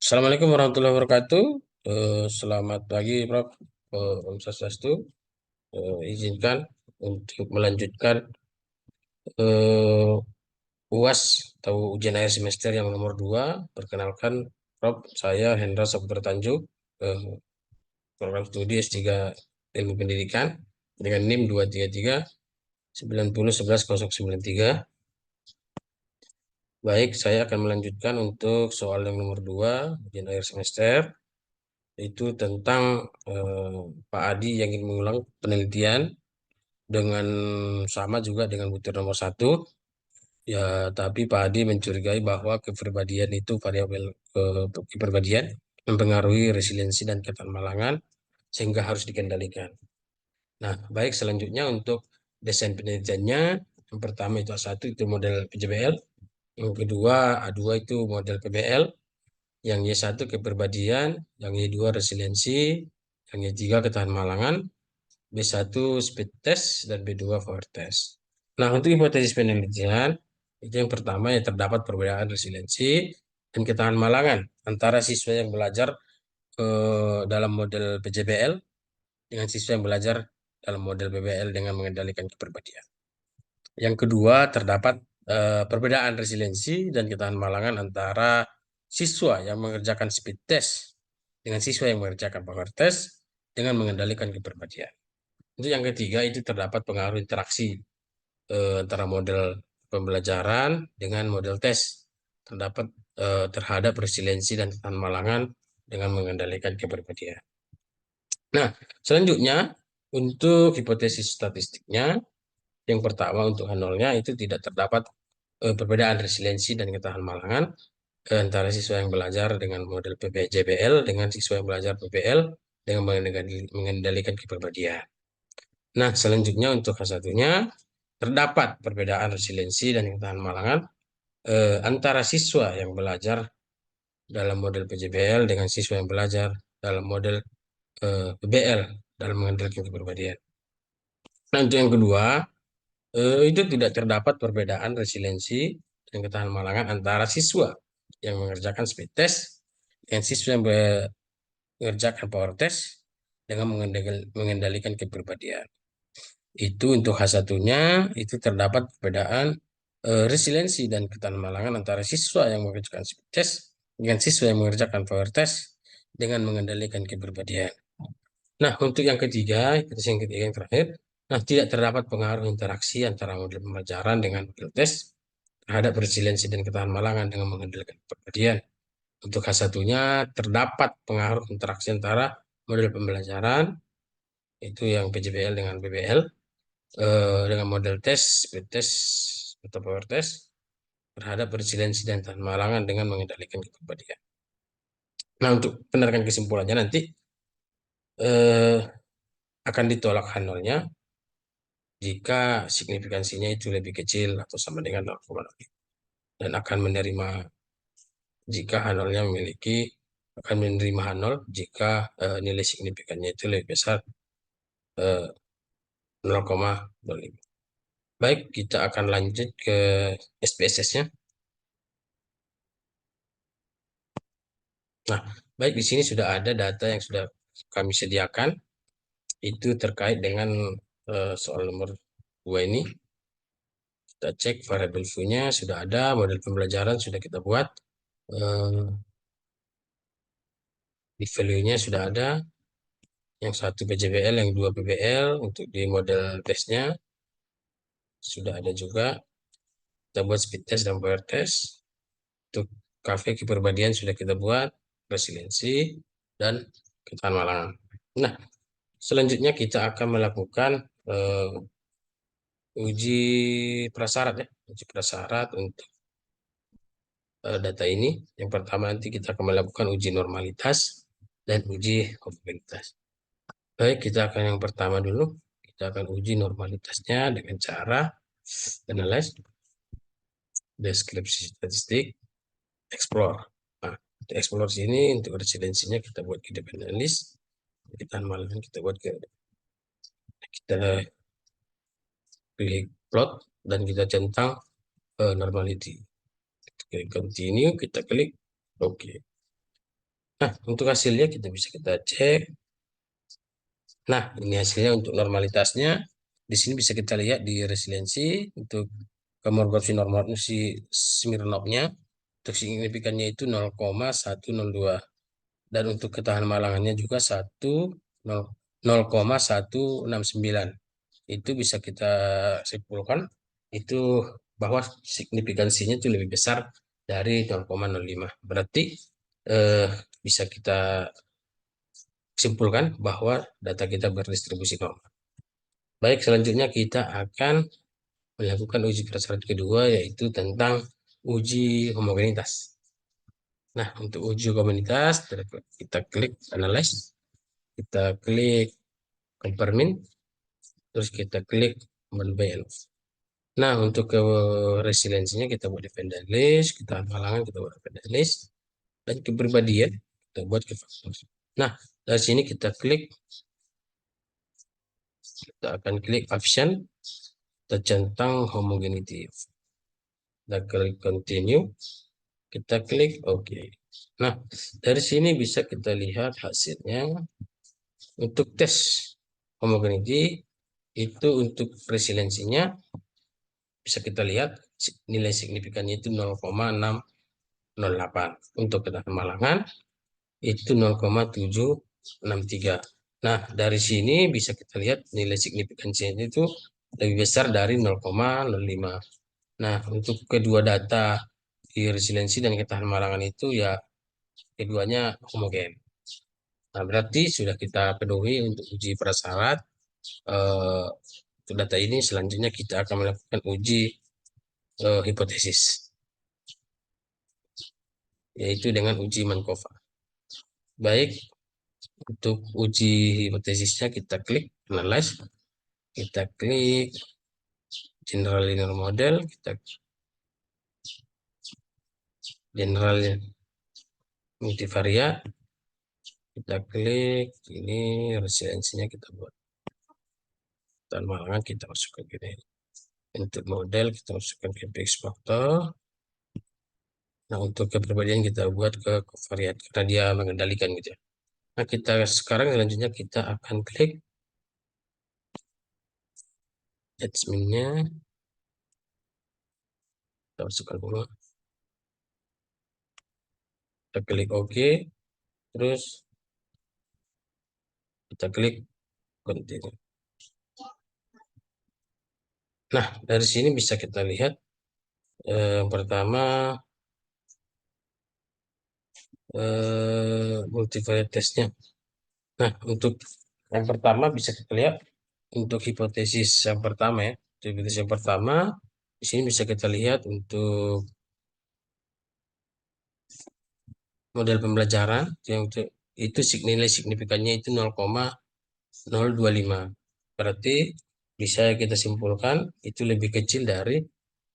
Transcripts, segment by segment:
Assalamualaikum warahmatullahi wabarakatuh. Selamat pagi, Prof. Om Swastiastu. Izinkan untuk melanjutkan eh, UAS atau ujian akhir semester yang nomor 2. Perkenalkan, Prof. Saya Hendra Saputra Tanjuk, eh, program studi S3 Ilmu Pendidikan dengan NIM 233 90 11 093. Baik, saya akan melanjutkan untuk soal yang nomor 2 ujian akhir semester. Itu tentang Pak Adi yang ingin mengulang penelitian dengan sama juga dengan butir nomor 1. Ya, tapi Pak Adi mencurigai bahwa kepribadian itu variabel kepribadian mempengaruhi resiliensi dan ketahanan sehingga harus dikendalikan. Nah, baik, selanjutnya untuk desain penelitiannya, yang pertama itu A1 itu model PJBL, yang kedua A2 itu model PBL, yang Y1 kepribadian, yang Y2 resiliensi, yang Y3 ketahanan malangan, B1 speed test, dan B2 power test. Nah, untuk hipotesis penelitian, itu yang pertama ya terdapat perbedaan resiliensi dan ketahanan malangan antara siswa yang belajar dalam model PJBL dengan siswa yang belajar dalam model PBL dengan mengendalikan kepribadian. Yang kedua, terdapat perbedaan resiliensi dan ketahanan malangan antara siswa yang mengerjakan speed test dengan siswa yang mengerjakan power test dengan mengendalikan kepribadian. Untuk yang ketiga, itu terdapat pengaruh interaksi antara model pembelajaran dengan model tes. Terdapat terhadap resiliensi dan ketahanan malangan dengan mengendalikan kepribadian. Nah, selanjutnya untuk hipotesis statistiknya, yang pertama untuk H0-nya itu tidak terdapat perbedaan resiliensi dan ketahanan malangan antara siswa yang belajar dengan model PBJBL dengan siswa yang belajar PBL dengan mengendalikan kepribadian. Nah, selanjutnya untuk H1-nya terdapat perbedaan resiliensi dan ketahanan malangan antara siswa yang belajar dalam model PJBL dengan siswa yang belajar dalam model PBL dalam mengendalikan kepribadian. Nah, untuk yang kedua, itu tidak terdapat perbedaan resiliensi dan ketahanan malangan antara siswa yang mengerjakan speed test dengan siswa yang mengerjakan power test dengan mengendalikan kepribadian. Itu untuk H1-nya, itu terdapat perbedaan resiliensi dan ketahanan malangan antara siswa yang mengerjakan speed test dengan siswa yang mengerjakan power test dengan mengendalikan kepribadian. Nah, untuk yang ketiga, yang terakhir, nah tidak terdapat pengaruh interaksi antara model pembelajaran dengan model tes terhadap resiliensi dan ketahanan malangan dengan mengendalikan kepribadian. Untuk H1-nya terdapat pengaruh interaksi antara model pembelajaran itu yang PJBL dengan BBL dengan model tes, speed test atau power test terhadap resiliensi dan tahan malangan dengan mengendalikan kepribadian. Nah, untuk penerangan kesimpulannya nanti eh, akan ditolak H0-nya jika signifikansinya itu lebih kecil atau sama dengan 0,05 dan akan menerima jika H0-nya akan menerima H0 jika nilai signifikannya itu lebih besar 0,05. Baik, kita akan lanjut ke SPSS-nya. Nah, baik di sini sudah ada data yang sudah kami sediakan itu terkait dengan soal nomor 2 ini. Kita cek variable view-nya sudah ada, model pembelajaran sudah kita buat, di value-nya sudah ada, yang satu PJBL, yang dua PBL, untuk di model testnya sudah ada juga. Kita buat speed test dan power test. Untuk KV kepribadian sudah kita buat, resiliensi, dan ketahanan malangan. Nah, selanjutnya kita akan melakukan uji prasyarat ya, uji prasyarat untuk data ini. Yang pertama nanti kita akan melakukan uji normalitas dan uji probabilitas. Baik, kita akan yang pertama dulu. Kita akan uji normalitasnya dengan cara analyze, deskripsi statistik, explore. Nah, untuk explore sini untuk resiliensinya kita buat independent list, kita malam kita buat kita pilih plot dan kita centang normality. Oke, continue, kita klik oke. Nah, untuk hasilnya kita cek. Nah, ini hasilnya untuk normalitasnya. Di sini bisa kita lihat di resiliensi untuk Komorgov normal si Smirnovnya untuk signifikannya itu 0,102 dan untuk ketahanan malangannya juga 0,169. Itu bisa kita simpulkan itu bahwa signifikansinya itu lebih besar dari 0,05. Berarti eh, bisa kita simpulkan bahwa data kita berdistribusi normal. Baik, selanjutnya kita akan melakukan uji prasyarat kedua, yaitu tentang uji homogenitas. Nah, untuk uji homogenitas, kita klik analyze, kita klik confirming, terus kita klik model. Nah, untuk ke resiliensinya kita buat dependent list, kita halangan kita buat dependent list, dan kepribadian kita buat ke faktor. Nah, dari sini kita akan klik option, kita centang homogeneity. Kita klik continue, kita klik OK. Nah, dari sini bisa kita lihat hasilnya. Untuk tes homogeneity itu untuk resiliensinya bisa kita lihat nilai signifikannya itu 0,608. Untuk ketahanan malangan itu 0,763. Nah, dari sini bisa kita lihat nilai signifikansinya itu lebih besar dari 0,05. Nah, untuk kedua data di resiliensi dan ketahanan malangan itu ya keduanya homogen. Nah, berarti sudah kita penuhi untuk uji prasyarat. Untuk data ini selanjutnya kita akan melakukan uji hipotesis, yaitu dengan uji Markova. Baik, untuk uji hipotesisnya kita klik analyze, kita klik general linear model, kita general multivariat, kita klik ini resiliensinya kita buat dan malangan kita masukkan gini. Untuk model kita masukkan ke PX factor. Nah, untuk kepribadian kita buat ke covariat karena dia mengendalikan gitu ya. Nah, kita sekarang selanjutnya kita akan klik adminnya, kita masukkan dulu, kita klik OK, terus kita klik continue. Nah, dari sini bisa kita lihat yang pertama multivariate testnya. Nah, untuk yang pertama bisa kita lihat untuk hipotesis yang pertama ya. Hipotesis yang pertama di sini bisa kita lihat untuk model pembelajaran yang itu nilai signifikannya itu 0,025. Berarti bisa kita simpulkan itu lebih kecil dari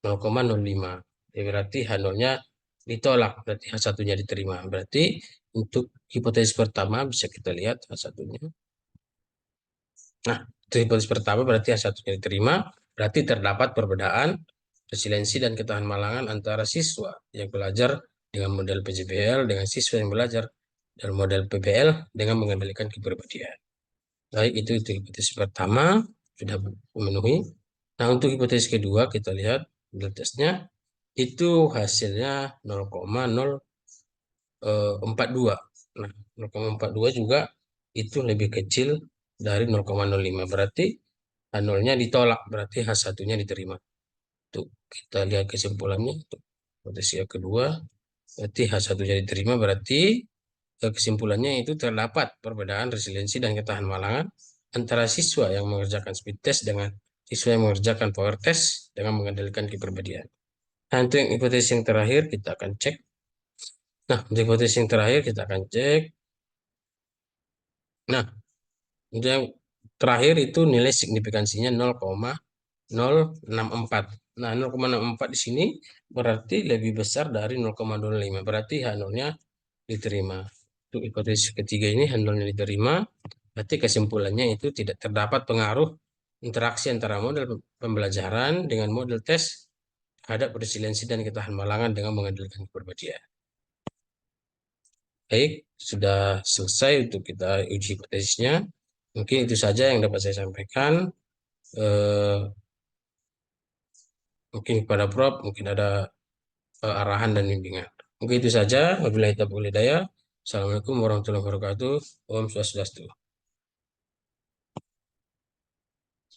0,05. Ya, berarti H0-nya ditolak, berarti H1-nya diterima. Berarti untuk hipotesis pertama bisa kita lihat H1-nya. Nah, itu hipotesis pertama berarti H1-nya diterima, berarti terdapat perbedaan resiliensi dan ketahanan malangan antara siswa yang belajar dengan model PJBL dengan siswa yang belajar dan model PBL dengan mengendalikan kepribadian. Baik, itu hipotesis pertama sudah memenuhi. Nah, untuk hipotesis kedua kita lihat model tesnya itu hasilnya 0,042. Nah, 0,42 juga itu lebih kecil dari 0,05. Berarti H0-nya ditolak, berarti H1-nya diterima. Tuh, kita lihat kesimpulannya. Tuh, hipotesis yang kedua, berarti H1-nya diterima, berarti kesimpulannya itu terdapat perbedaan resiliensi dan ketahanan malangan antara siswa yang mengerjakan speed test dengan siswa yang mengerjakan power test dengan mengendalikan kepribadian. Nah, untuk yang hipotesis yang terakhir kita akan cek. Nah, untuk hipotesis yang terakhir kita akan cek. Nah, untuk yang terakhir itu nilai signifikansinya 0,064. Nah, 0,64 di sini berarti lebih besar dari 0,25. Berarti H0-nya diterima. Untuk hipotesis ketiga ini H0-nya diterima. Berarti kesimpulannya itu tidak terdapat pengaruh interaksi antara model pembelajaran dengan model tes terhadap resiliensi dan ketahanan malangan dengan mengendalikan kepribadian. Baik, sudah selesai untuk kita uji hipotesisnya. Mungkin itu saja yang dapat saya sampaikan. Eh, Mungkin kepada Prof, mungkin ada arahan dan bimbingan. Mungkin itu saja. Wabillahi taufiq wal hidayah. Assalamualaikum warahmatullahi wabarakatuh. Om Swastiastu.